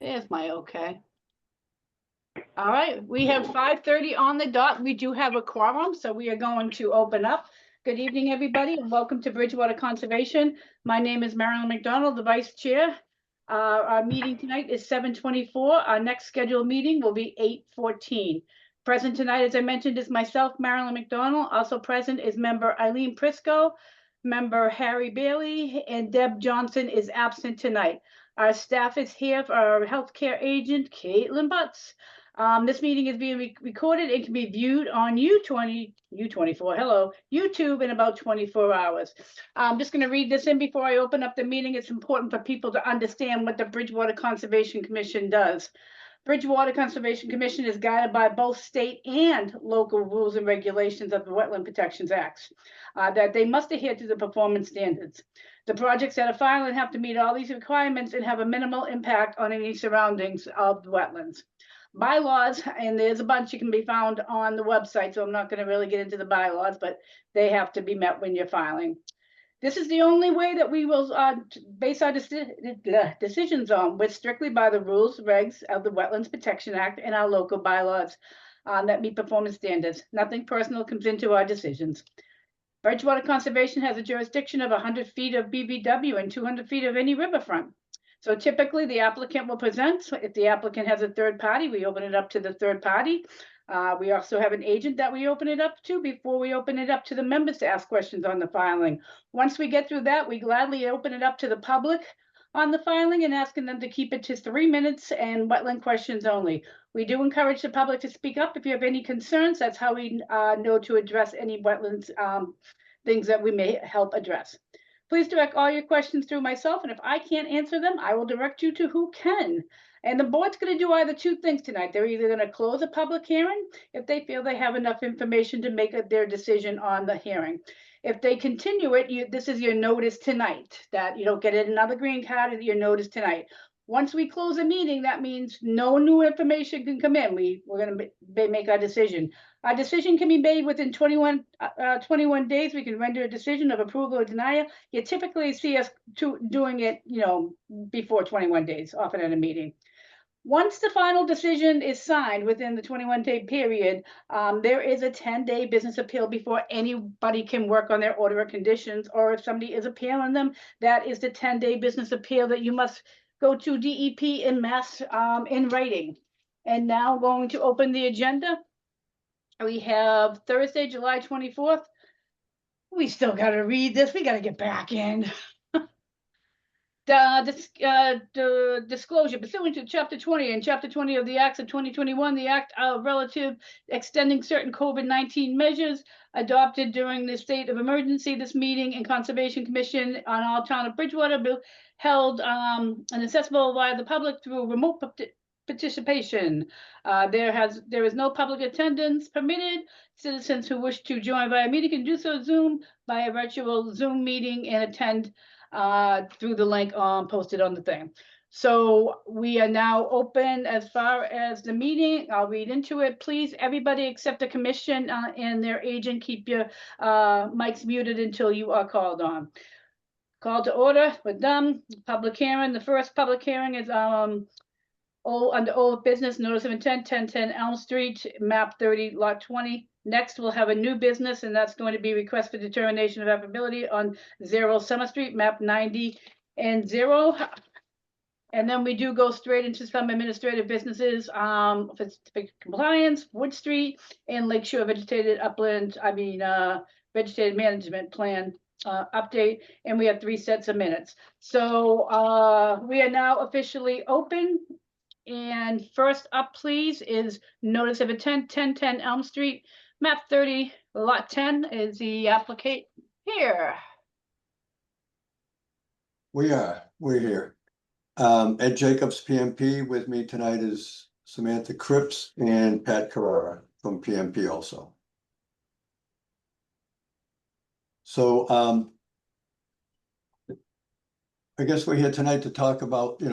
There's my okay. All right, we have 5:30 on the dot. We do have a quorum, so we are going to open up. Good evening, everybody, and welcome to Bridgewater Conservation. My name is Marilyn McDonald, the Vice Chair. Our meeting tonight is 7:24. Our next scheduled meeting will be 8:14. Present tonight, as I mentioned, is myself, Marilyn McDonald. Also present is member Eileen Prisco, member Harry Bailey, and Deb Johnson is absent tonight. Our staff is here for our healthcare agent, Caitlin Butts. This meeting is being recorded and can be viewed on U24, hello, YouTube in about 24 hours. I'm just going to read this in before I open up the meeting. It's important for people to understand what the Bridgewater Conservation Commission does. Bridgewater Conservation Commission is guided by both state and local rules and regulations of the Wetland Protections Acts, that they must adhere to the performance standards. The projects that are filed have to meet all these requirements and have a minimal impact on any surroundings of the wetlands. Bylaws, and there's a bunch you can be found on the website, so I'm not going to really get into the bylaws, but they have to be met when you're filing. This is the only way that we will base our decisions on, with strictly by the rules, regs of the Wetlands Protection Act and our local bylaws that meet performance standards. Nothing personal comes into our decisions. Bridgewater Conservation has a jurisdiction of 100 feet of BVW and 200 feet of any riverfront. So typically the applicant will present. If the applicant has a third party, we open it up to the third party. We also have an agent that we open it up to before we open it up to the members to ask questions on the filing. Once we get through that, we gladly open it up to the public on the filing and asking them to keep it to 3 minutes and wetland questions only. We do encourage the public to speak up if you have any concerns. That's how we know to address any wetlands things that we may help address. Please direct all your questions through myself, and if I can't answer them, I will direct you to who can. And the board's going to do either two things tonight. They're either going to close a public hearing if they feel they have enough information to make their decision on the hearing. If they continue it, this is your notice tonight, that you don't get another green card, your notice tonight. Once we close a meeting, that means no new information can come in. We're going to make our decision. Our decision can be made within 21 days. We can render a decision of approval or denial. You typically see us doing it, before 21 days, often at a meeting. Once the final decision is signed within the 21-day period, there is a 10-day business appeal before anybody can work on their order of conditions, or if somebody is appealing them, that is the 10-day business appeal that you must go to DEP in Mass in writing. And now going to open the agenda. We have Thursday, July 24th. We still got to read this. We got to get back in. The disclosure pursuant to Chapter 20 and Chapter 20 of the Acts of 2021, the Act of relative extending certain COVID-19 measures adopted during the state of emergency. This meeting and Conservation Commission on all town of Bridgewater held and accessible via the public through remote participation. There is no public attendance permitted. Citizens who wish to join via meeting can do so Zoom by a virtual Zoom meeting and attend through the link posted on the thing. So we are now open as far as the meeting. I'll read into it. Please, everybody except the commission and their agent, keep your mics muted until you are called on. Call to order. We're done. Public hearing. The first public hearing is under old business, notice of intent, 1010 Elm Street, map 30, lot 20. Next, we'll have a new business, and that's going to be request for determination of applicability on 0 Summer Street, map 90 and 0. And then we do go straight into some administrative businesses for compliance, Wood Street, and Lakeshore Vegetated Upland, Vegetated Management Plan update, and we have 3 sets of minutes. So we are now officially open. And first up, please, is notice of intent, 1010 Elm Street, map 30, lot 10 is the applicant here. We're here. Ed Jacobs, PMP. With me tonight is Samantha Cripps and Pat Carrera from PMP also. So I guess we're here tonight to talk about, the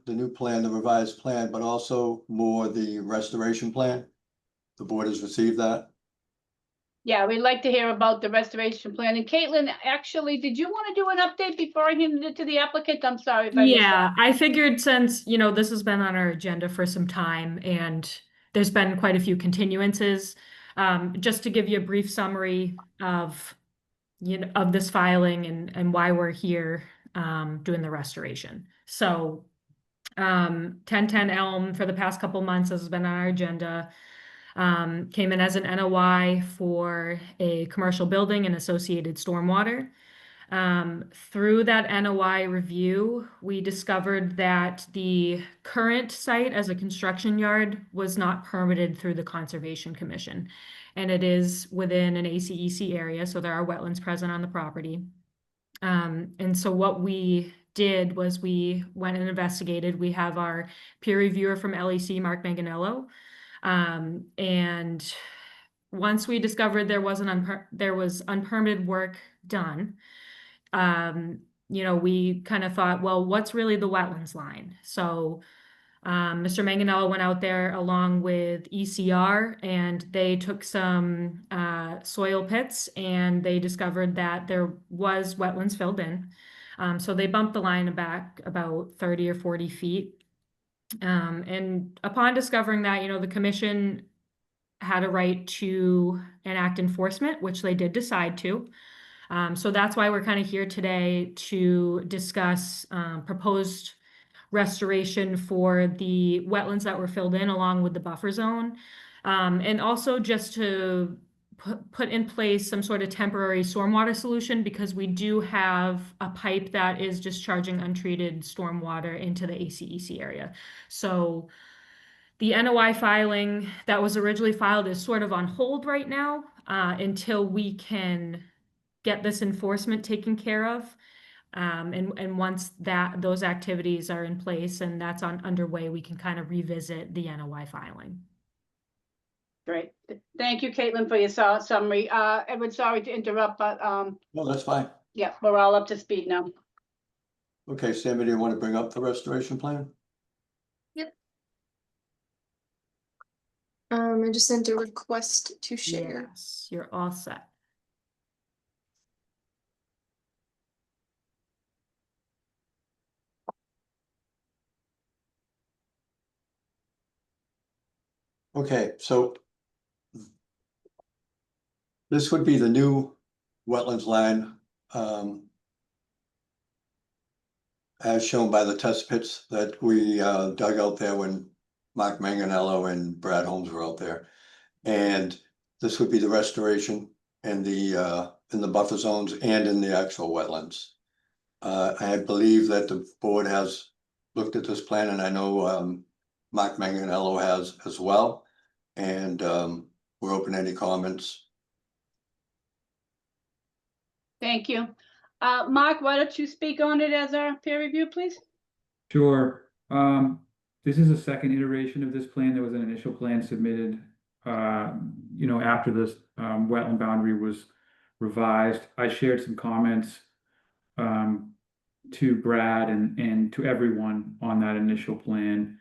new plan, the revised plan, but also more the restoration plan. The board has received that. Yeah, we'd like to hear about the restoration plan. And Caitlin, actually, did you want to do an update before I hand it to the applicant? I'm sorry if I missed that. Yeah, I figured since, this has been on our agenda for some time and there's been quite a few continuances, just to give you a brief summary of, of this filing and why we're here, doing the restoration. So, 1010 Elm for the past couple months has been on our agenda. Came in as an NOI for a commercial building and associated stormwater. Through that NOI review, we discovered that the current site as a construction yard was not permitted through the Conservation Commission. And it is within an ACEC area, so there are wetlands present on the property. And so what we did was we went and investigated. We have our peer reviewer from LEC, Mark Manganello. And once we discovered there was unpermitted work done, we kind of thought, well, what's really the wetlands line? So Mr. Manganello went out there along with ECR and they took some soil pits and they discovered that there was wetlands filled in. So they bumped the line back about 30 or 40 feet. And upon discovering that, the commission had a right to enact enforcement, which they did decide to. So that's why we're kind of here today to discuss proposed restoration for the wetlands that were filled in along with the buffer zone. And also just to put in place some sort of temporary stormwater solution because we do have a pipe that is discharging untreated stormwater into the ACEC area. So the NOI filing that was originally filed is sort of on hold right now until we can get this enforcement taken care of. And once those activities are in place and that's underway, we can kind of revisit the NOI filing. Great. Thank you, Caitlin, for your summary. Edward, sorry to interrupt, but No, that's fine. yeah, we're all up to speed now. Okay, Sammy, do you want to bring up the restoration plan? I just sent a request to share. Yes, you're all set. Okay, so this would be the new wetlands line, as shown by the test pits that we dug out there when Mark Manganello and Brad Holmes were out there. And this would be the restoration in the buffer zones and in the actual wetlands. I believe that the board has looked at this plan, and I know Mark Manganello has as well. And we're open to any comments. Thank you. Mark, why don't you speak on it as our peer review, please? Sure. This is a second iteration of this plan. There was an initial plan submitted, after this wetland boundary was revised. I shared some comments to Brad and to everyone on that initial plan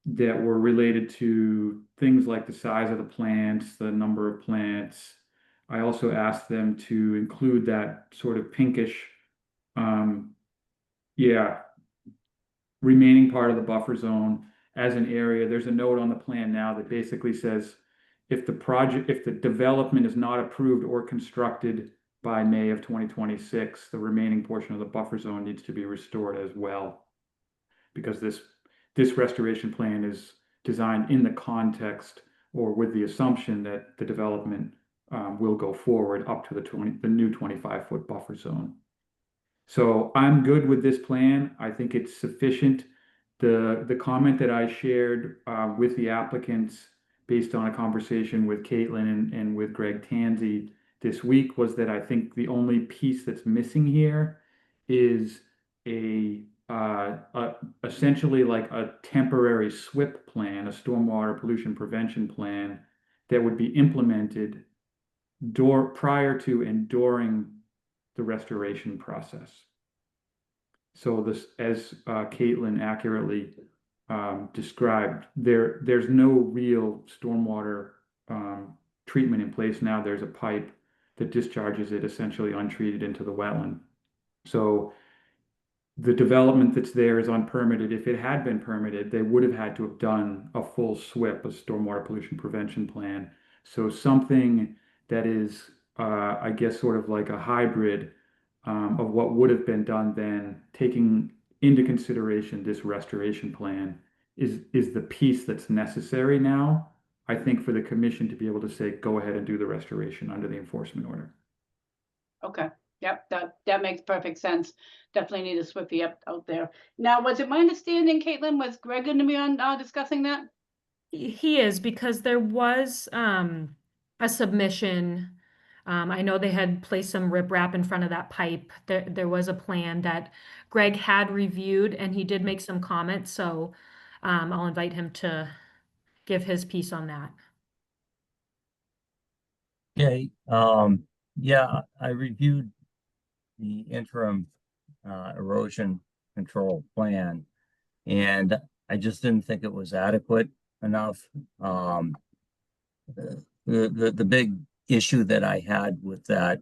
that were related to things like the size of the plants, the number of plants. I also asked them to include that sort of pinkish, remaining part of the buffer zone as an area. There's a note on the plan now that basically says if the development is not approved or constructed by May of 2026, the remaining portion of the buffer zone needs to be restored as well. Because this restoration plan is designed in the context or with the assumption that the development will go forward up to the new 25-foot buffer zone. So I'm good with this plan. I think it's sufficient. The comment that I shared with the applicants based on a conversation with Caitlin and with Greg Tansey this week was that I think the only piece that's missing here is essentially like a temporary SWIP plan, a stormwater pollution prevention plan that would be implemented prior to and during the restoration process. So this, as Caitlin accurately described, there's no real stormwater treatment in place now. There's a pipe that discharges it essentially untreated into the wetland. So the development that's there is unpermitted. If it had been permitted, they would have had to have done a full SWIP, a stormwater pollution prevention plan. So something that is, I guess, sort of like a hybrid of what would have been done then, taking into consideration this restoration plan is the piece that's necessary now, I think, for the commission to be able to say, go ahead and do the restoration under the enforcement order. Okay, yep, that makes perfect sense. Definitely need a Swifty up out there. Now, was it my understanding, Caitlin, was Greg going to be on discussing that? He is, because there was a submission. I know they had placed some riprap in front of that pipe. There was a plan that Greg had reviewed, and he did make some comments, so I'll invite him to give his piece on that. Okay, yeah, I reviewed the interim erosion control plan, and I just didn't think it was adequate enough. The big issue that I had with that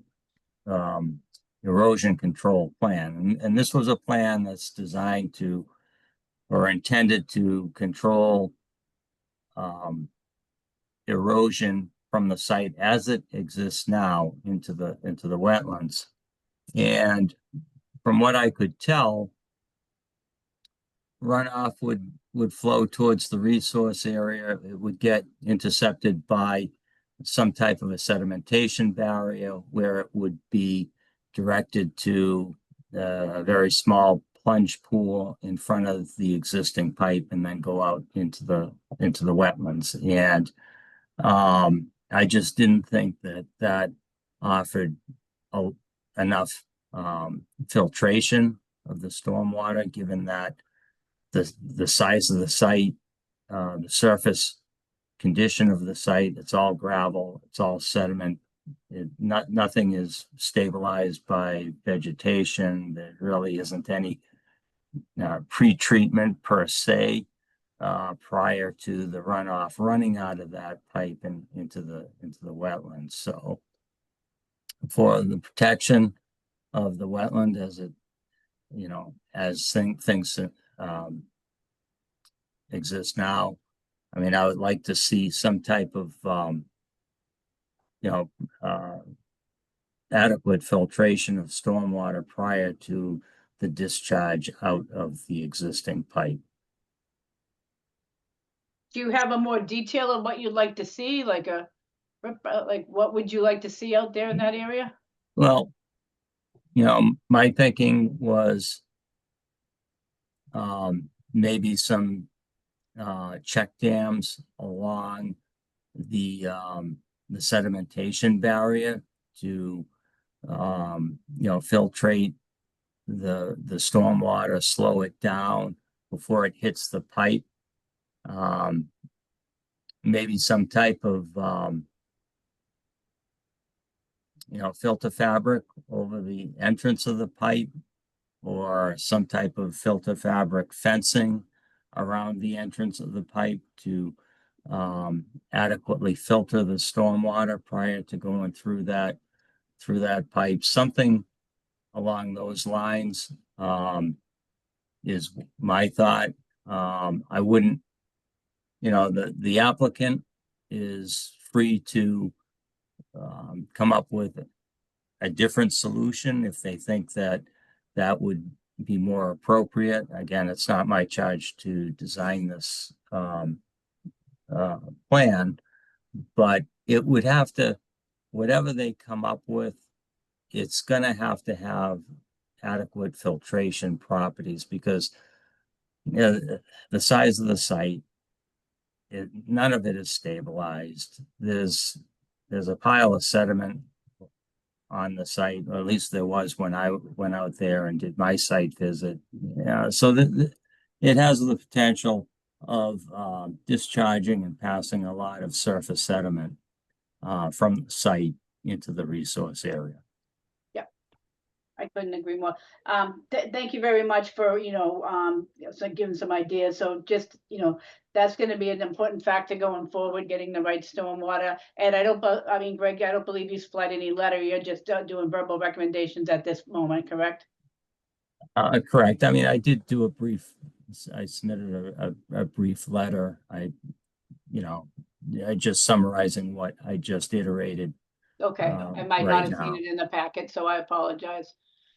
erosion control plan, and this was a plan that's designed to or intended to control erosion from the site as it exists now into the wetlands. And from what I could tell, runoff would flow towards the resource area. It would get intercepted by some type of a sedimentation barrier where it would be directed to a very small plunge pool in front of the existing pipe and then go out into the wetlands. And I just didn't think that offered enough filtration of the stormwater, given that the size of the site, the surface condition of the site, it's all gravel, it's all sediment. Nothing is stabilized by vegetation. There really isn't any pre-treatment per se prior to the runoff running out of that pipe and into the wetlands. So for the protection of the wetland as it, as things exist now, I mean, I would like to see some type of adequate filtration of stormwater prior to the discharge out of the existing pipe. Do you have a more detail of what you'd like to see, like what would you like to see out there in that area? Well, my thinking was maybe some check dams along the sedimentation barrier to filtrate the stormwater, slow it down before it hits the pipe. Maybe some type of filter fabric over the entrance of the pipe, or some type of filter fabric fencing around the entrance of the pipe to adequately filter the stormwater prior to going through that pipe. Something along those lines is my thought. I wouldn't, the applicant is free to come up with a different solution if they think that would be more appropriate. Again, it's not my charge to design this plan, but it would have to, whatever they come up with, it's going to have adequate filtration properties, because the size of the site, none of it is stabilized. There's a pile of sediment on the site, or at least there was when I went out there and did my site visit. So it has the potential of discharging and passing a lot of surface sediment from the site into the resource area. I couldn't agree more. Thank you very much for, so giving some ideas. So just, that's gonna be an important factor going forward, getting the right stormwater. And Greg, I don't believe you supplied any letter. You're just doing verbal recommendations at this moment, correct? Correct. I mean, I did do I submitted a brief letter. I just summarizing what I just iterated. Okay, I might right not have seen now. it in the packet, so I apologize.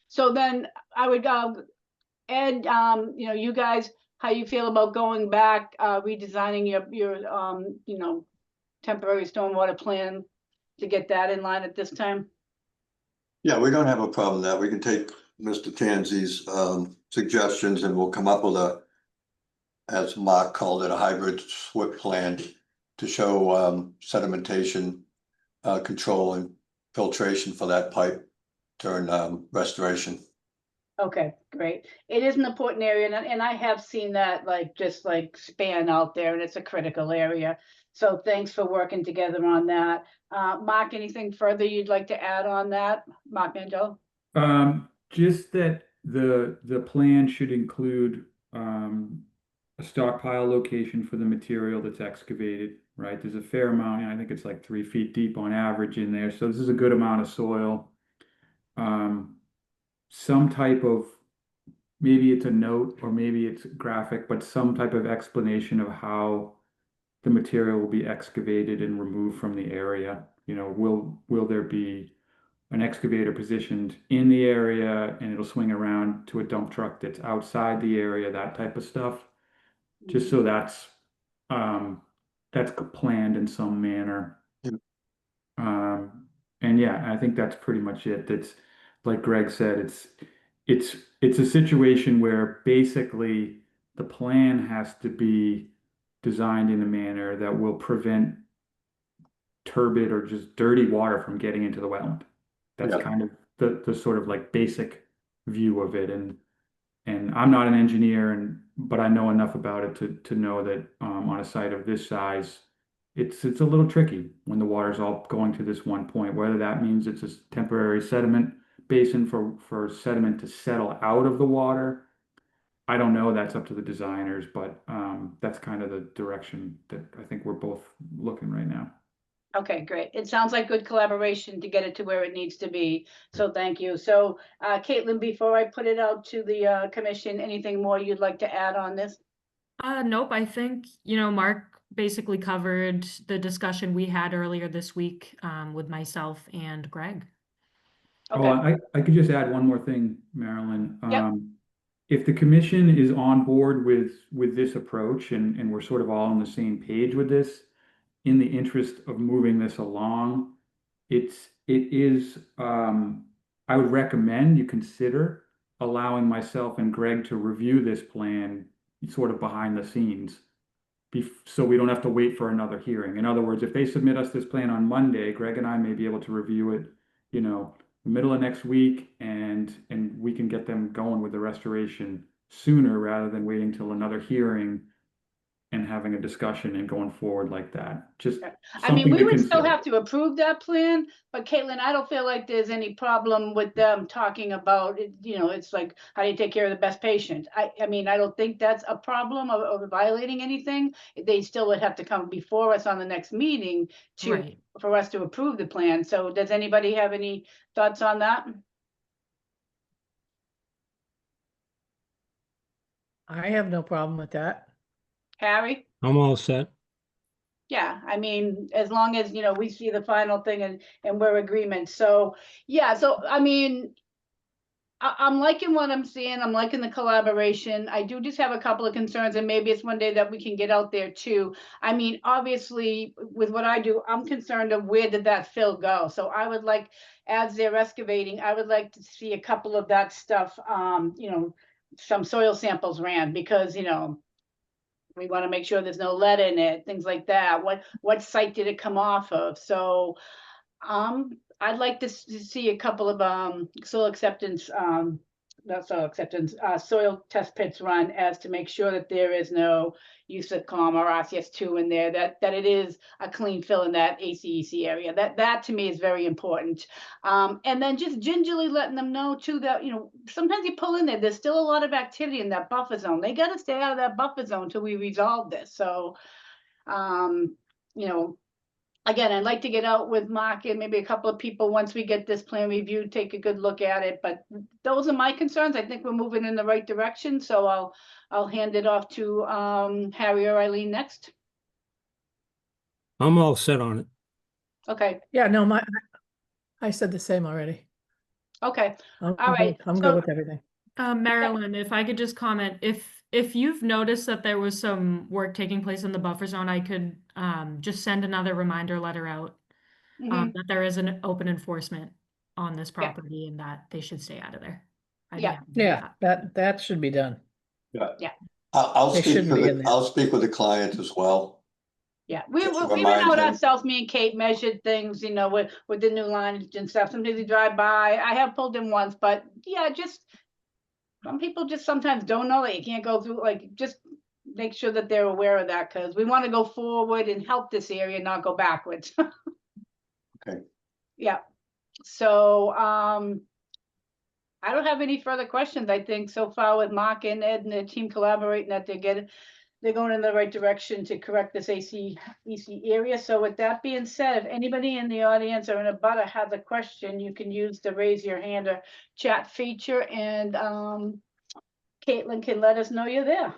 So then I would, Ed, you guys, how you feel about going back, redesigning your temporary stormwater plan to get that in line at this time? Yeah, we don't have a problem with that. We can take Mr. Tanzi's suggestions and we'll come up with as Mark called it, a hybrid SWIP plan to show sedimentation control and filtration for that pipe during restoration. Okay, great. It is an important area and I have seen that just span out there and it's a critical area. So thanks for working together on that. Mark, anything further you'd like to add on that? Mark Mangel? Just that the plan should include a stockpile location for the material that's excavated, right? There's a fair amount, and I think it's like 3 feet deep on average in there. So this is a good amount of soil. Some type of, maybe it's a note or maybe it's graphic, but some type of explanation of how the material will be excavated and removed from the area. Will there be an excavator positioned in the area and it'll swing around to a dump truck that's outside the area, that type of stuff. Just so that's planned in some manner. Yep. And yeah, I think that's pretty much it. That's like Greg said, it's a situation where basically the plan has to be designed in a manner that will prevent turbid or just dirty water from getting into the wetland. That's Yeah. kind of the sort of like basic view of it. And I'm not an engineer, but I know enough about it to know that on a site of this size, it's a little tricky when the water's all going to this one point, whether that means it's a temporary sediment basin for sediment to settle out of the water. I don't know, that's up to the designers, but that's kind of the direction that I think we're both looking right now. Okay, great. It sounds like good collaboration to get it to where it needs to be. So thank you. So Caitlin, before I put it out to the commission, anything more you'd like to add on this? Nope, I think, Mark basically covered the discussion we had earlier this week with myself and Greg. Okay. Oh, I could just add one more thing, Marilyn. Yep. If the commission is on board with this approach and we're sort of all on the same page with this, in the interest of moving this along, it is I would recommend you consider allowing myself and Greg to review this plan sort of behind the scenes, so we don't have to wait for another hearing. In other words, if they submit us this plan on Monday, Greg and I may be able to review it, middle of next week, and we can get them going with the restoration sooner rather than waiting till another hearing and having a discussion and going forward like that. Just I mean, something we to would still consider. have to approve that plan, but Caitlin, I don't feel like there's any problem with them talking about it. It's like, how do you take care of the best patient? I mean, I don't think that's a problem of violating anything. They still would have to come before us on the next meeting Right. for us to approve the plan. So does anybody have any thoughts on that? I have no problem with that. Harry? I'm all set. Yeah, I mean, as long as, we see the final thing and we're agreement. So, yeah, so, I mean, I'm liking what I'm seeing. I'm liking the collaboration. I do just have a couple of concerns, and maybe it's one day that we can get out there too. I mean, obviously, with what I do, I'm concerned of where did that fill go? So I would like, as they're excavating, I would like to see a couple of that stuff, some soil samples ran, because, we want to make sure there's no lead in it, things like that. What site did it come off of? So I'd like to see a couple of soil acceptance not soil acceptance, soil test pits run as to make sure that there is no use of COM or RCS2 in there, that it is a clean fill in that ACEC area. That to me is very important. And then just gingerly letting them know too that, you know, sometimes you pull in there, there's still a lot of activity in that buffer zone. They got to stay out of that buffer zone till we resolve this. So, you know, again, I'd like to get out with Mark and maybe a couple of people once we get this plan reviewed, take a good look at it. But those are my concerns. I think we're moving in the right direction. So I'll hand it off to Harry or Eileen next. I'm all set on it. Okay. Yeah, no, I said the same already. Okay. I'm All right, good. I'm so- good with everything. Marilyn, if I could just comment, if you've noticed that there was some work taking place in the buffer zone, I could just send another reminder letter out Mhm. that there is an open enforcement on this Yeah. property and that they should stay out of there. I'd be Yeah. happy to do Yeah, that. that should be done. I'll They speak shouldn't to be in the, there. I'll speak with the client as well. Yeah, we Just to went remind out him. ourselves, me and Kate measured things, you know, with the new lines and stuff. Sometimes you drive by, I have pulled in once, but yeah, just some people just sometimes don't know that you can't go through, like, just make sure that they're aware of that, because we want to go forward and help this area, not go backwards. Okay. Yeah, so, I don't have any further questions. I think so far with Mark and Ed and the team collaborating that they're going in the right direction to correct this EC area. So with that being said, if anybody in the audience or in a butter has a question, you can use the raise your hand or chat feature, and Caitlin can let us know you're there.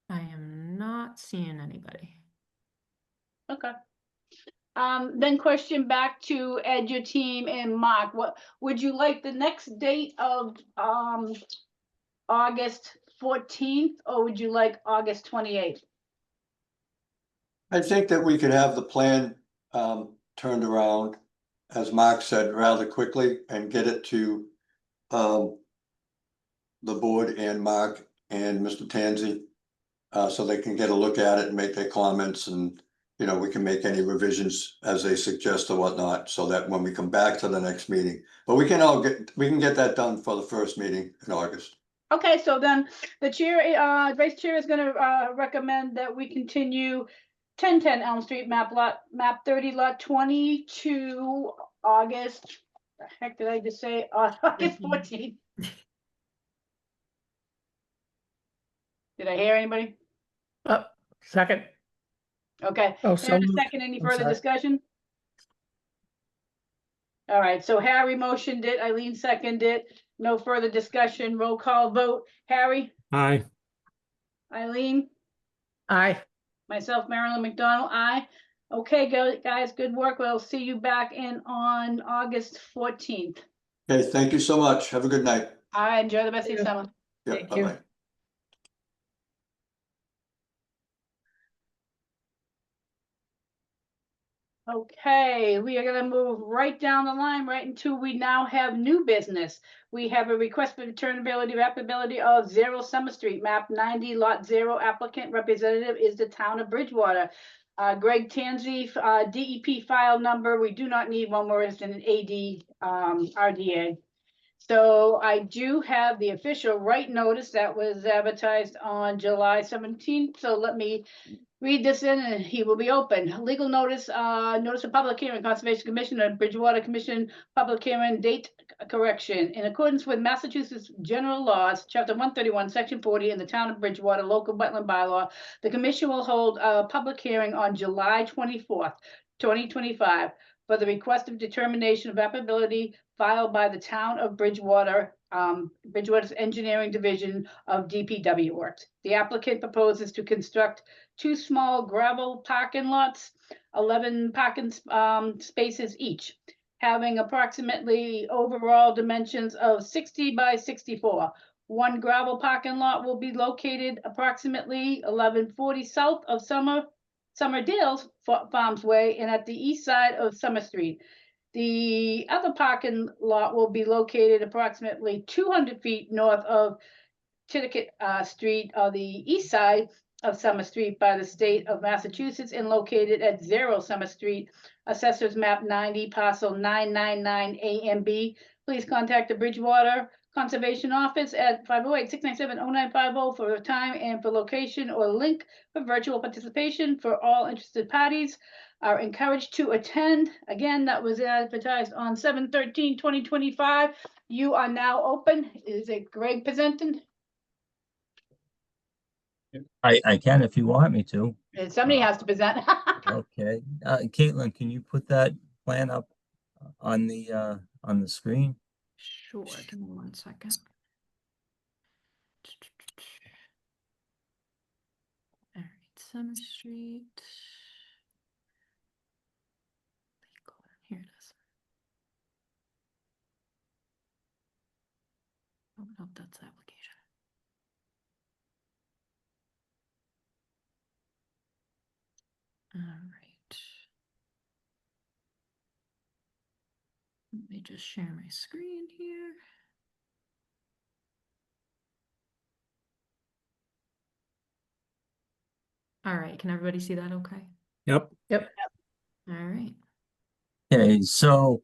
I am not seeing anybody. Okay. Then question back to Ed, your team, and Mark. What would you like the next date of August 14th, or would you like August 28th? I think that we could have the plan turned around, as Mark said, rather quickly and get it to the board and Mark and Mr. Tanzi, so they can get a look at it and make their comments, and, you know, we can make any revisions as they suggest or whatnot, so that when we come back to the next meeting, but we can get that done for the first meeting in August. Okay, so then the chair, vice chair is gonna recommend that we continue 1010 Elm Street, map 30, lot 20 to August. The heck did I just say? August 14th. Did I hear anybody? Second. Okay. Oh, Is there a moved. second, any I'm further sorry. discussion? All right, so Harry motioned it, Eileen seconded it, no further discussion, roll call vote. Harry, Aye. Eileen, Aye. myself, Marilyn McDonald, aye. Okay, guys, good work. We'll see you back in on August 14th. Okay, thank you so much. Have a good night. All right, enjoy the rest of your summer. Yep, Thank you. bye-bye. Okay, we are gonna move right down the line, right into we now have new business. We have a request for determinability, applicability of 0 Summer Street, map 90, lot 0. Applicant representative is the town of Bridgewater. Greg Tanzi, DEP file number. We do not need one more, it's an AD, RDA. So I do have the official right notice that was advertised on July 17th. So let me read this in and he will be open. Legal notice, notice of public hearing, Conservation Commission and Bridgewater Commission, public hearing, date correction. In accordance with Massachusetts general laws, chapter 131, section 40, in the town of Bridgewater local wetland bylaw, the commission will hold a public hearing on July 24th, 2025 for the request of determination of applicability filed by the town of Bridgewater, Bridgewater's engineering division of DPW works. The applicant proposes to construct 2 small gravel parking lots, 11 parking spaces each, having approximately overall dimensions of 60 by 64. One gravel parking lot will be located approximately 1140 south of Summerdale's Farms Way and at the east side of Summer Street. The other parking lot will be located approximately 200 feet north of Titicate Street on the east side of Summer Street by the state of Massachusetts and located at 0 Summer Street, Assessors Map 90, parcel 999 A and B. Please contact the Bridgewater Conservation Office at 508-697-0950 for a time and for location or link for virtual participation. For all interested parties are encouraged to attend. Again, that was advertised on 7/13/2025. You are now open. Is it Greg presenting? I can if you want me to. And somebody has to present. Okay, Caitlin, can you put that plan up on the screen? Sure, give me 1 second. All right, Summer Street. Here it is. Oh, no, that's the application. All right. Let me just share my screen here. All right, can everybody see that okay? Yep. Yep. All right. Okay, so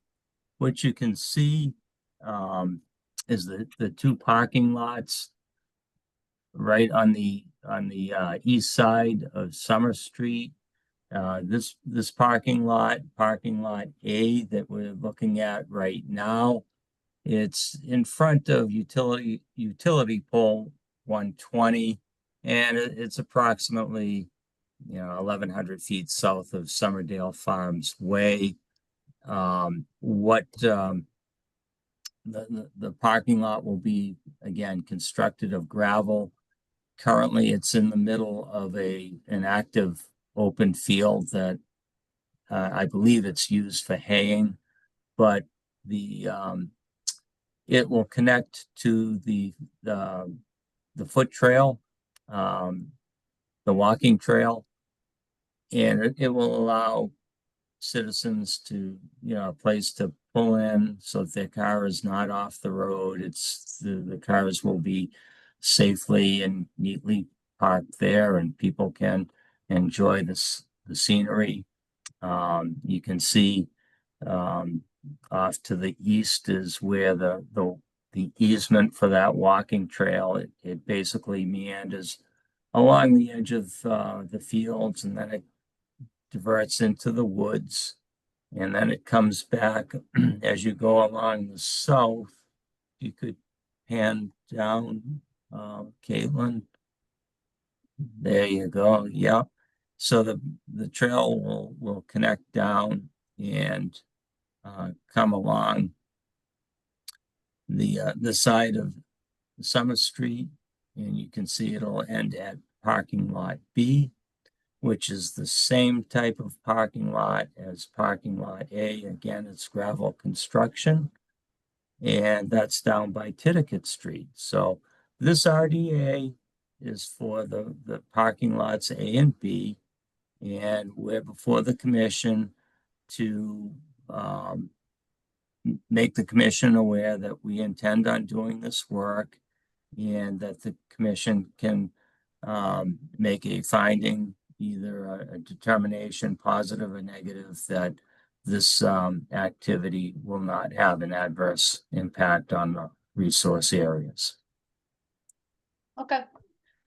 what you can see is the two parking lots right on the east side of Summer Street. This parking lot A that we're looking at right now, it's in front of utility pole 120, and it's approximately 1,100 feet south of Summerdale Farms Way. The parking lot will be again constructed of gravel. Currently, it's in the middle of an active open field that I believe it's used for haying, but it will connect to the foot trail, the walking trail, and it will allow citizens to a place to pull in so that their car is not off the road. It's the cars will be safely and neatly parked there, and people can enjoy the scenery. You can see off to the east is where the easement for that walking trail, it basically meanders along the edge of the fields, and then it diverts into the woods, and then it comes back as you go along the south. You could pan down, Caitlin. There you go. Yep. So the trail will connect down and come along the side of Summer Street, and you can see it'll end at parking lot B, which is the same type of parking lot as parking lot A. Again, it's gravel construction, and that's down by Titicut Street. So this RDA is for the parking lots A and B, and we're before the commission to make the commission aware that we intend on doing this work, and that the commission can make a finding, either a determination, positive or negative, that this activity will not have an adverse impact on the resource areas. Okay,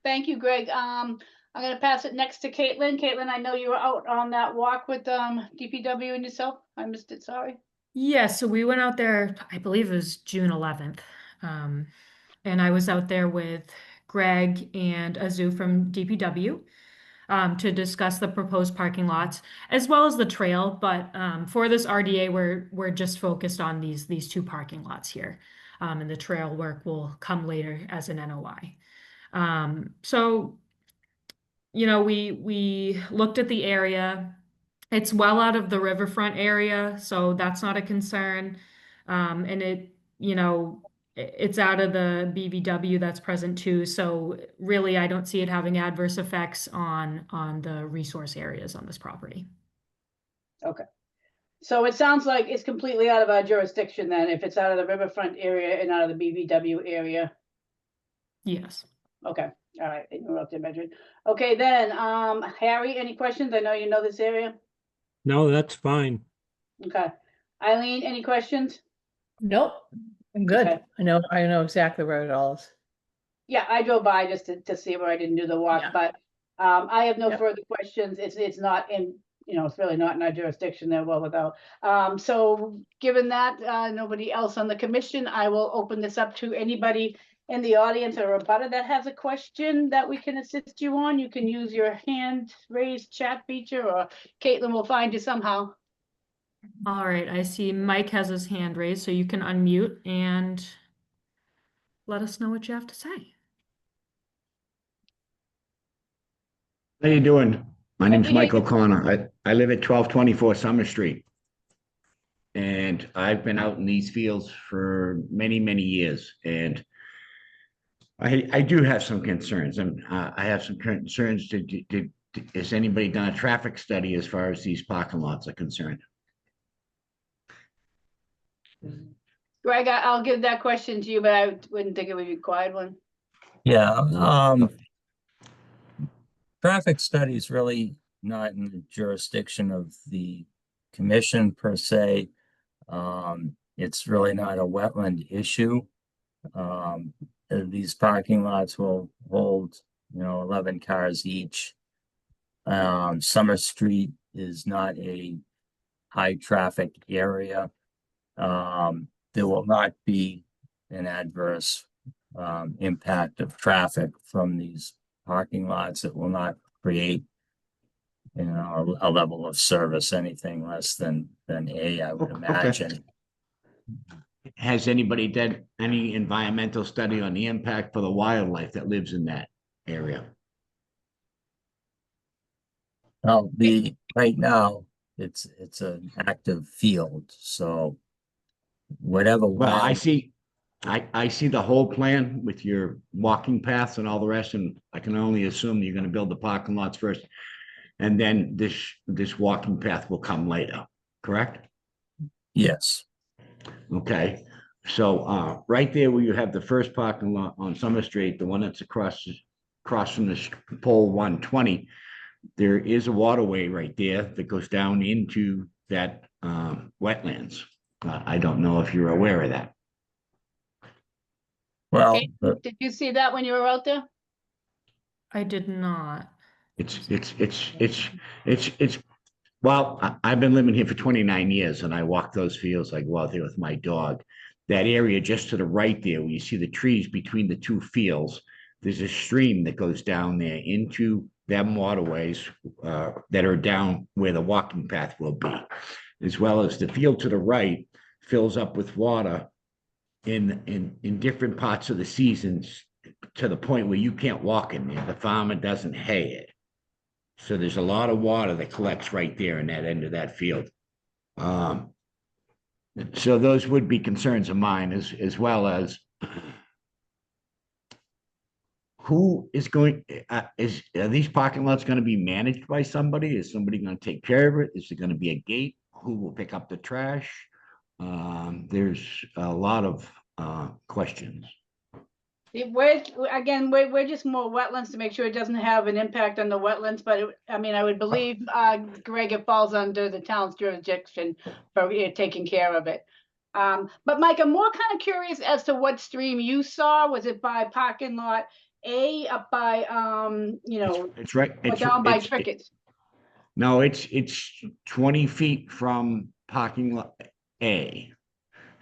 thank you, Greg. I'm gonna pass it next to Caitlin. Caitlin, I know you were out on that walk with DPW and yourself. I missed it, sorry. Yeah, so we went out there, I believe it was June 11th. And I was out there with Greg and Azu from DPW to discuss the proposed parking lots as well as the trail. But for this RDA, we're just focused on these two parking lots here. And the trail work will come later as an NOI. So, we looked at the area. It's well out of the riverfront area, so that's not a concern. And it's out of the BVW that's present too. So really, I don't see it having adverse effects on the resource areas on this property. Okay. So it sounds like it's completely out of our jurisdiction then, if it's out of the riverfront area and out of the BVW area. Yes. Okay, All right, interrupted, Bedford. Okay, then, Harry, any questions? I know you know this area. No, that's fine. Okay. Eileen, any questions? Nope, I'm good. Okay. I know exactly where it all is. Yeah, I drove by just to see where I didn't do the walk, Yeah. but I have no Yep. further questions. It's not in, it's really not in our jurisdiction there, well, without. So given that, nobody else on the commission, I will open this up to anybody in the audience or a butter that has a question that we can assist you on. You can use your hand raised chat feature, or Caitlin will find you somehow. All right, I see Mike has his hand raised, so you can unmute and let us know what you have to say. How you doing? My name's we hear Mike you. O'Connor. I live at 1224 Summer Street. And I've been out in these fields for many, many years. And I do have some concerns. And I have some concerns. Has anybody done a traffic study as far as these parking lots are concerned? Greg, I'll give that question to you, but I wouldn't think it would be a quiet one. Yeah, traffic study is really not in the jurisdiction of the commission per se. It's really not a wetland issue. These parking lots will hold, 11 cars each. Summer Street is not a high traffic area. There will not be an adverse impact of traffic from these parking lots. It will not create, a level of service anything less than A, I would Okay. imagine. Has anybody done any environmental study on the impact for the wildlife that lives in that area? Well, right now, it's an active field, so whatever. Well, I see the whole plan with your walking paths and all the rest, and I can only assume you're gonna build the parking lots first. And then this walking path will come later, correct? Yes, Okay, so right there where you have the first parking lot on Summer Street, the one that's across from the pole 120, there is a waterway right there that goes down into that wetlands. I don't know if you're aware of that. well, Okay. Did you see that when you were out there? I did not. Well, I've been living here for 29 years and I walk those fields. I go out there with my dog. That area just to the right there, where you see the trees between the two fields, there's a stream that goes down there into them waterways that are down where the walking path will be, as well as the field to the right fills up with water in different parts of the seasons to the point where you can't walk in there. The farmer doesn't hay it. So there's a lot of water that collects right there in that end of that field. So those would be concerns of mine, as well as who is going, are these parking lots going to be managed by somebody? Is somebody going to take care of it? Is there going to be a gate? Who will pick up the trash? There's a lot of questions. We're just more wetlands to make sure it doesn't have an impact on the wetlands, but I would believe, Greg, it falls under the town's jurisdiction for taking care of it. But Mike, I'm more kind of curious as to what stream you saw. Was it by parking lot A, up by, It's right. or down by Trickett's? No, it's 20 feet from parking lot A.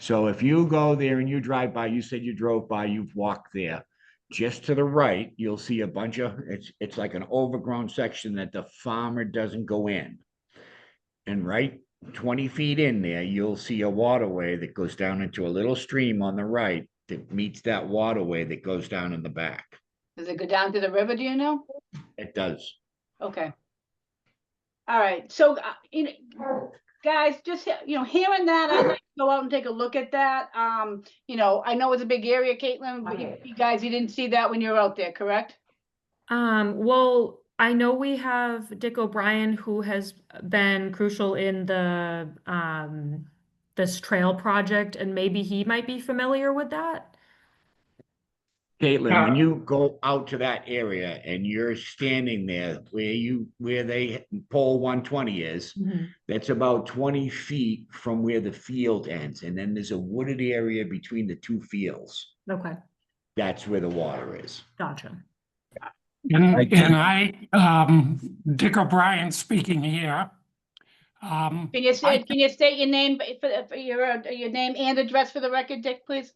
So if you go there and you drive by, you said you drove by, you've walked there. Just to the right, you'll see a bunch of, it's like an overgrown section that the farmer doesn't go in. And right 20 feet in there, you'll see a waterway that goes down into a little stream on the right that meets that waterway that goes down in the back. Does it go down to the river, do you know? It does. Okay. All right, so, guys, just, hearing that, I'd like to go out and take a look at that. I know it's a big area, Caitlin, but you guys, you didn't see that when you were out there, correct? Well, I know we have Dick O'Brien, who has been crucial in the this trail project, and maybe he might be familiar with that. Caitlin, when you go out to that area and you're standing there where they pole 120 is, that's about 20 feet from where the field ends. And then there's a wooded area between the two fields. Okay, That's where the water is. gotcha. Dick O'Brien speaking here. Can you state your name for your name and address for the record, Dick, please?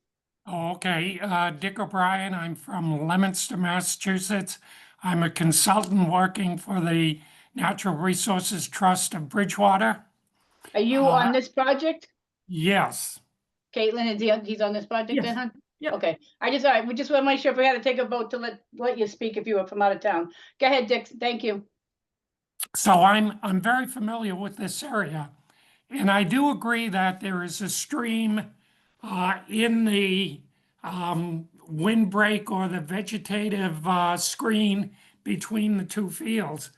Okay, Dick O'Brien, I'm from Leominster, Massachusetts. I'm a consultant working for the Natural Resources Trust of Bridgewater. Are you on this project? Yes. Caitlin, he's on this project then, Yes. huh? Yep. Okay, all right, we just want to make sure if we had to take a vote to let you speak if you were from out of town. Go ahead, Dick, thank you. So I'm very familiar with this area, and I do agree that there is a stream in the windbreak or the vegetative screen between the two fields.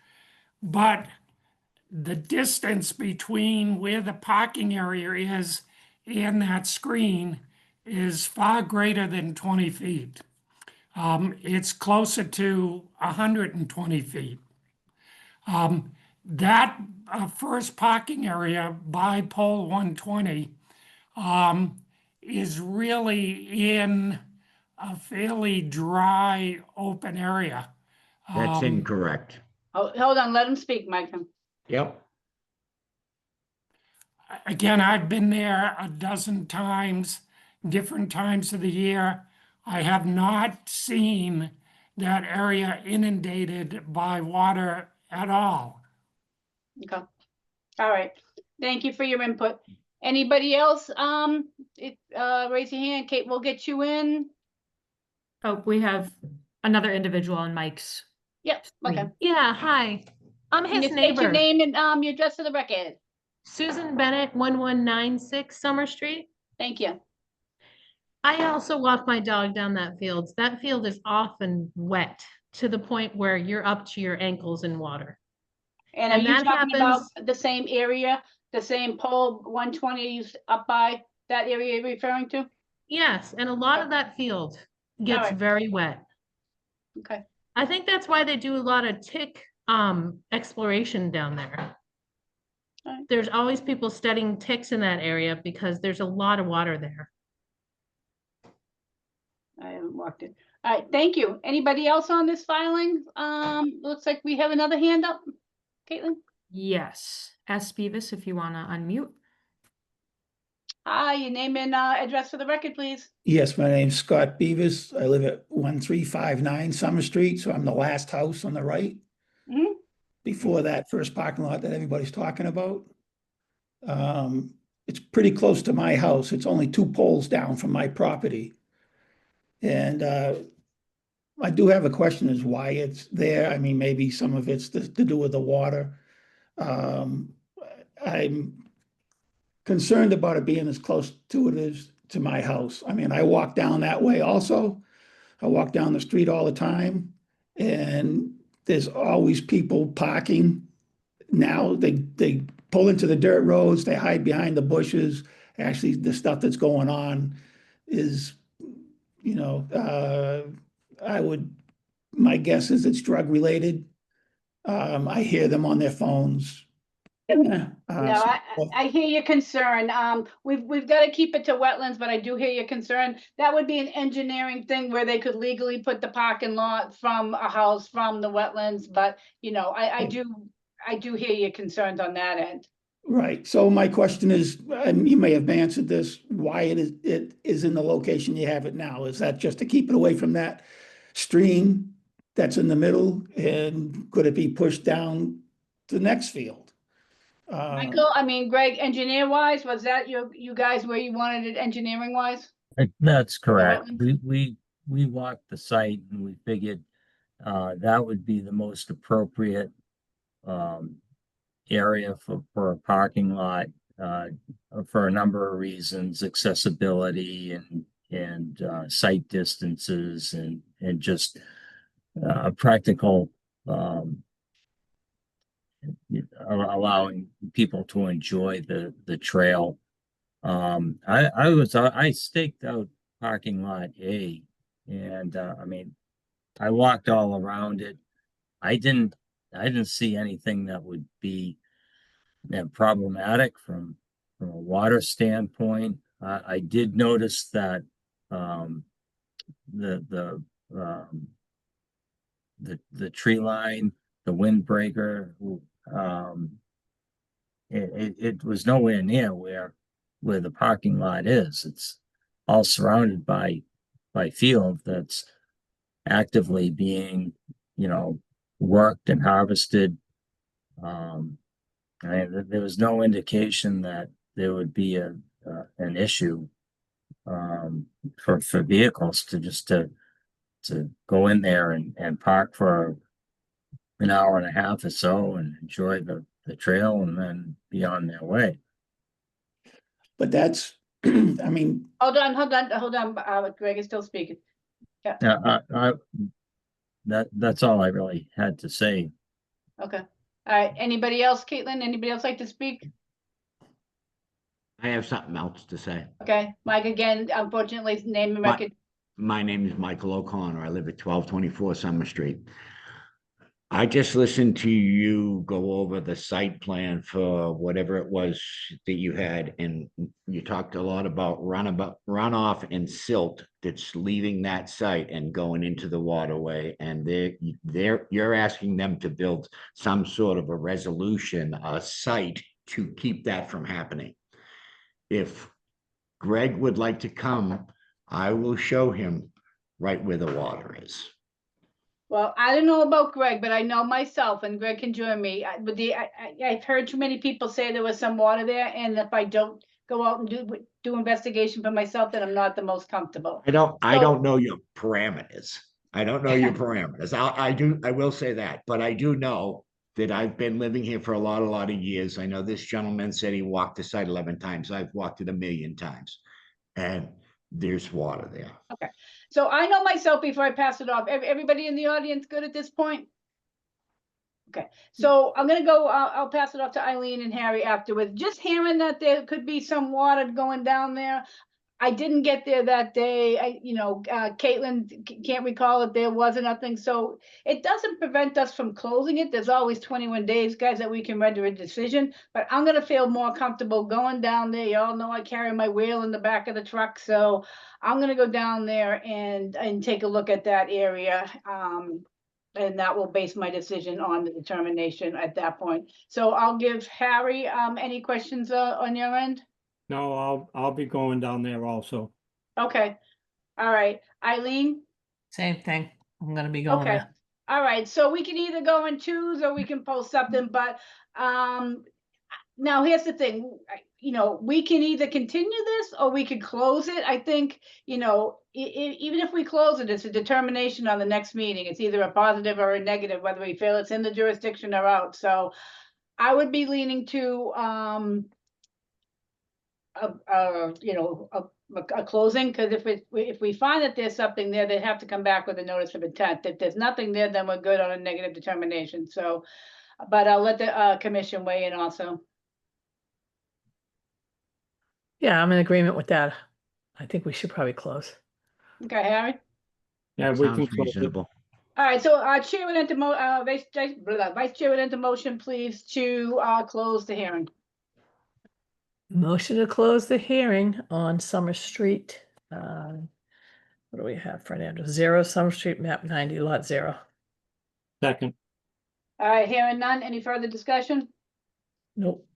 But the distance between where the parking area is and that screen is far greater than 20 feet. It's closer to 120 feet. That first parking area by pole 120 is really in a fairly dry, open area. That's incorrect. Oh, hold on, let him speak, Mike. Yep. Again, I've been there a dozen times, different times of the year. I have not seen that area inundated by water at all. Okay, all right, thank you for your input. Anybody else, raise your hand, Kate, we'll get you in. Oh, we have another individual on Mike's. Yep, okay. screen. Yeah, hi. I'm Can his you state your neighbor, name and your address for the record? Susan Bennett, 1196 Summer Street. Thank you. I also walk my dog down that field. That field is often wet to the point where you're up to your ankles in water. And are And you that talking about happens- the same area, the same pole 120 up by that area you're referring to? Yes, and a lot of that field gets right. very wet. Okay, I think that's why they do a lot of tick exploration down there. Alright. There's always people studying ticks in that area because there's a lot of water there. I haven't walked it. All right, thank you. Anybody else on this filing? Looks like we have another hand up. Caitlin? Yes, S. Beavis, if you want to unmute. Hi, your name and address for the record, please. Yes, my name's Scott Beavis. I live at 1359 Summer Street, so I'm the last house on the right. Mhm. Before that first parking lot that everybody's talking about. It's pretty close to my house. It's only 2 poles down from my property. And I do have a question as why it's there. I mean, maybe some of it's to do with the water. I'm concerned about it being as close to it as to my house. I mean, I walk down that way also. I walk down the street all the time, and there's always people parking. Now they pull into the dirt roads, they hide behind the bushes. Actually, the stuff that's going on is, my guess is it's drug related. I hear them on their phones. No, I hear your concern. We've got to keep it to wetlands, but I do hear your concern. That would be an engineering thing where they could legally put the parking lot from a house from the wetlands, but I do hear your concerns on that end. Right. So my question is, and you may have answered this, why it is in the location you have it now? Is that just to keep it away from that stream that's in the middle? And could it be pushed down to the next field? Michael, Greg, engineer wise, was that you guys where you wanted it engineering wise? That's correct. We walked the site and we figured that would be the most appropriate area for a parking lot for a number of reasons, accessibility and site distances and just practical allowing people to enjoy the trail. I staked out parking lot A And, I mean, I walked all around it. I didn't see anything that would be problematic from a water standpoint. I did notice that, the tree line, the windbreaker, it was nowhere near where the parking lot is. It's all surrounded by field that's actively being, worked and harvested. There was no indication that there would be an issue for vehicles to go in there and park for an hour and a half or so and enjoy the trail and then be on their way. But that's, I mean, Hold on, Greg is still speaking. That's all I really had to say. Okay. All right, anybody else, Caitlin? Anybody else like to speak? I have something else to say. Okay, Mike, again, unfortunately, name and record. My name is Michael O'Connor. I live at 1224 Summer Street. I just listened to you go over the site plan for whatever it was that you had, and you talked a lot about runoff and silt that's leaving that site and going into the waterway. And you're asking them to build some sort of a resolution, a site to keep that from happening. If Greg would like to come, I will show him right where the water is. Well, I don't know about Greg, but I know myself, and Greg can join me. I've heard too many people say there was some water there, and if I don't go out and do investigation for myself, then I'm not the most comfortable. I don't know your parameters. I don't know your parameters. I will say that, but I do know that I've been living here for a lot of years. I know this gentleman said he walked the site 11 times. I've walked it 1,000,000 times, and there's water there. Okay, so I know myself before I pass it off. Everybody in the audience good at this point? Okay, so I'm gonna go, I'll pass it off to Eileen and Harry afterwards. Just hearing that there could be some water going down there. I didn't get there that day. Caitlin can't recall if there was nothing. So it doesn't prevent us from closing it. There's always 21 days, guys, that we can render a decision. But I'm going to feel more comfortable going down there. Y'all know I carry my wheel in the back of the truck. So I'm going to go down there and take a look at that area. And that will base my decision on the determination at that point. So I'll give Harry, any questions on your end? No, I'll be going down there also. Okay, all right, Eileen? Same thing. I'm gonna be going Okay, there. all right, so we can either go in twos or we can post something, but now here's the thing, we can either continue this or we could close it. I think, even if we close it, it's a determination on the next meeting. It's either a positive or a negative, whether we feel it's in the jurisdiction or out. So I would be leaning to a closing, because if we find that there's something there, they have to come back with a notice of intent. If there's nothing there, then we're good on a negative determination. So, but I'll let the commission weigh in also. Yeah, I'm in agreement with that. I think we should probably close. Okay, Harry? Yeah, we Sounds can close it. reasonable. All right, so Chair would enter Vice Chair would enter motion, please, to close the hearing. Motion to close the hearing on Summer Street. What do we have, Fernando? 0 Summer Street, map 90, lot 0. Second. All right, hearing none. Any further discussion? Nope.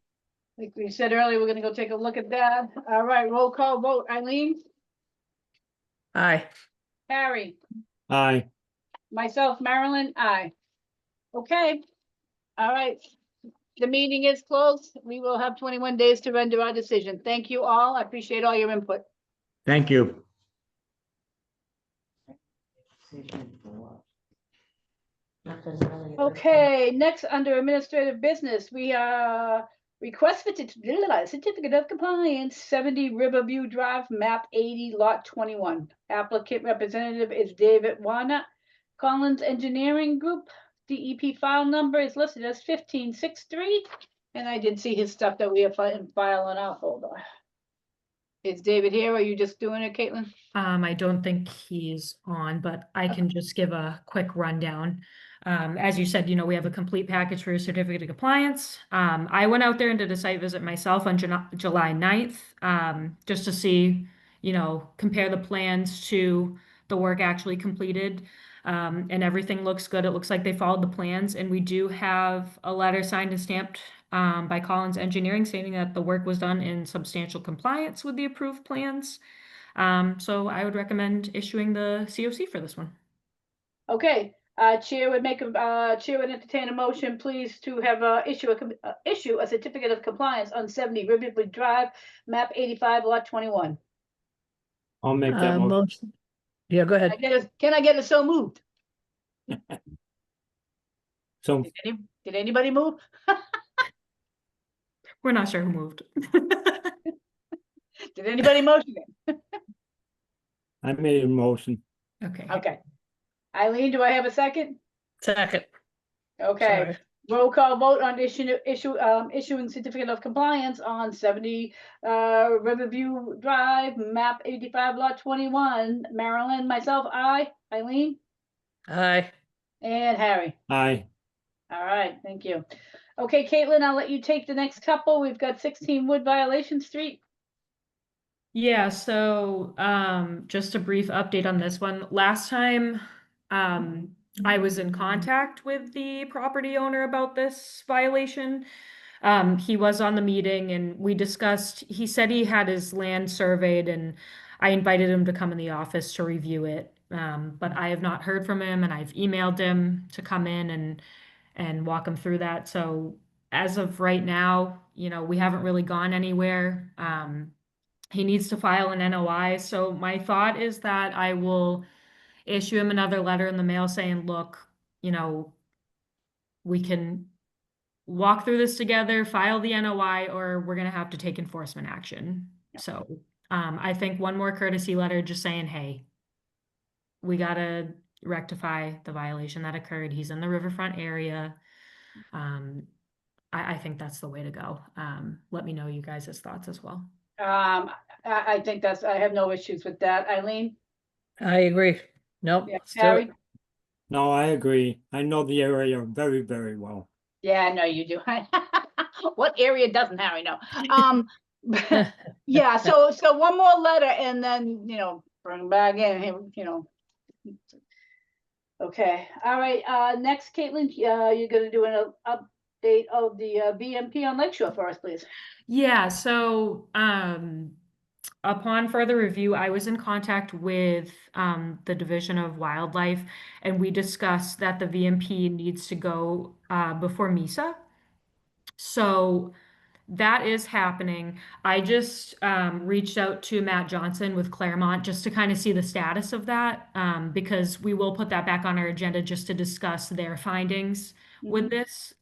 Like we said earlier, we're gonna go take a look at that. All right, roll call vote. Eileen? Aye. Harry? Aye. Myself, Marilyn? Aye. Okay. All right. The meeting is closed. We will have 21 days to render our decision. Thank you all. I appreciate all your input. Thank you. Okay, next under administrative business, we request for certificate of compliance, 70 Riverview Drive, map 80, lot 21. Applicant representative is David Warner. Collins Engineering Group, DEP file number is listed as 1563. And I did see his stuff that we have in file on our folder. Is David here? Are you just doing it, Caitlin? I don't think he's on, but I can just give a quick rundown. As you said, we have a complete package for your certificate of compliance. I went out there and did a site visit myself on July 9th, just to see, compare the plans to the work actually completed. And everything looks good. It looks like they followed the plans, and we do have a letter signed and stamped by Collins Engineering stating that the work was done in substantial compliance with the approved plans. So I would recommend issuing the COC for this one. Okay, Chair would entertain a motion, please, to have issue a certificate of compliance on 70 Riverview Drive, map 85, lot 21. I'll make that motion. Motion. Yeah, go ahead. Can I get a so moved? So, Did anybody move? We're not sure who moved. Did anybody motion it? I made a motion. Okay. Okay. Eileen, do I have a second? Second. Okay, Sorry. roll call vote on issuing certificate of compliance on 70 Riverview Drive, map 85, lot 21. Marilyn, myself, aye. Eileen, Aye. and Harry. Aye. All right, thank you. Okay, Caitlin, I'll let you take the next couple. We've got 16 Wood Violation Street. Yeah, so just a brief update on this one. Last time I was in contact with the property owner about this violation. He was on the meeting and we discussed, he said he had his land surveyed and I invited him to come in the office to review it. But I have not heard from him and I've emailed him to come in and walk him through that. So as of right now, we haven't really gone anywhere. He needs to file an NOI. So my thought is that I will issue him another letter in the mail saying, look, we can walk through this together, file the NOI, or we're going to have to take enforcement action. So I think one more courtesy letter just saying, hey, we got to rectify the violation that occurred. He's in the riverfront area. I think that's the way to go. Let me know you guys' thoughts as well. I think I have no issues with that. Eileen? I agree. Nope. Yeah, let's do Harry? it. No, I agree. I know the area very, very well. Yeah, I know you do. What area doesn't Harry know? Yeah, so one more letter and then, bring back in, Okay, all right, next, Caitlin, you're gonna do an update of the BMP on Lakeshore for us, please. Yeah, so upon further review, I was in contact with the Division of Wildlife, and we discussed that the VMP needs to go before MISA. So that is happening. I just reached out to Matt Johnson with Claremont just to kind of see the status of that, because we will put that back on our agenda just to discuss their findings with this.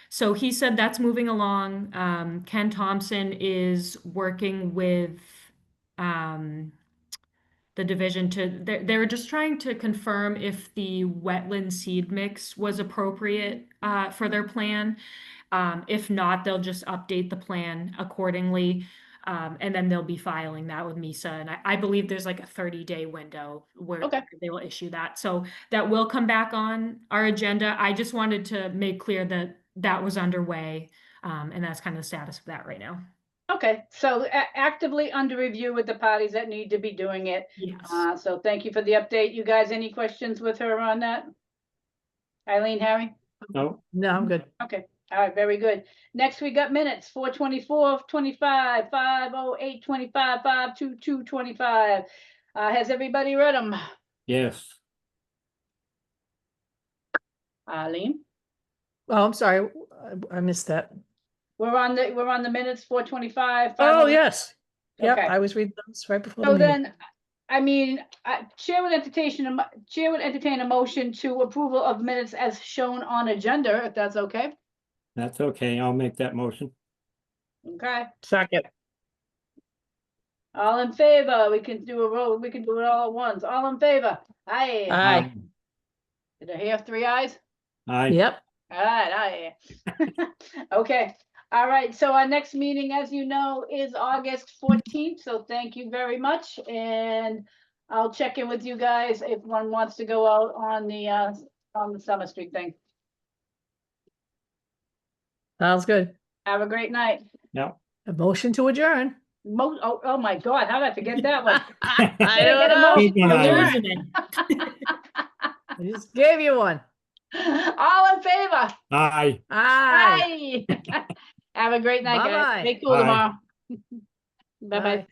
So he said that's moving along. Ken Thompson is working with the division they were just trying to confirm if the wetland seed mix was appropriate for their plan. If not, they'll just update the plan accordingly. And then they'll be filing that with MISA. And I believe there's like a 30-day window where they will issue that. So that will come back on our agenda. I just wanted to make clear that that was underway. And that's kind of the status of that right now. Okay, so actively under review with the parties that need to be doing it. Yes. So thank you for the update. You guys, any questions with her on that? Eileen, Harry? No, No, I'm good. Okay, all right, very good. Next, we got minutes, 4/24/25, 5/08/25, 5/22/25. Has everybody read them? yes. Eileen? Oh, I'm sorry. I missed that. We're on the minutes, 4/25. Oh, yes. Yep, Okay. I was reading those right before the So meeting. then, I mean, Chair would entertain a motion to approval of minutes as shown on agenda, if that's okay. That's okay. I'll make that motion. Okay, Second. all in favor? We can do it all at once. All in favor? Aye. Aye. Did I hear 3 ayes? Aye. Yep. All right, aye. Okay, All right, so our next meeting, as you know, is August 14th, so thank you very much, and I'll check in with you guys if one wants to go out on the Summer Street thing. Sounds good. Have a great night. Yeah. A motion to adjourn. Oh my God, how did I forget that one? I Can I get a don't know. motion to Keep an eye on adjourn? Losing it. I just gave you one. All in favor? Aye. Aye. Aye. Have a great night, guys. Bye-bye. Stay cool Bye. tomorrow. Bye-bye. Bye.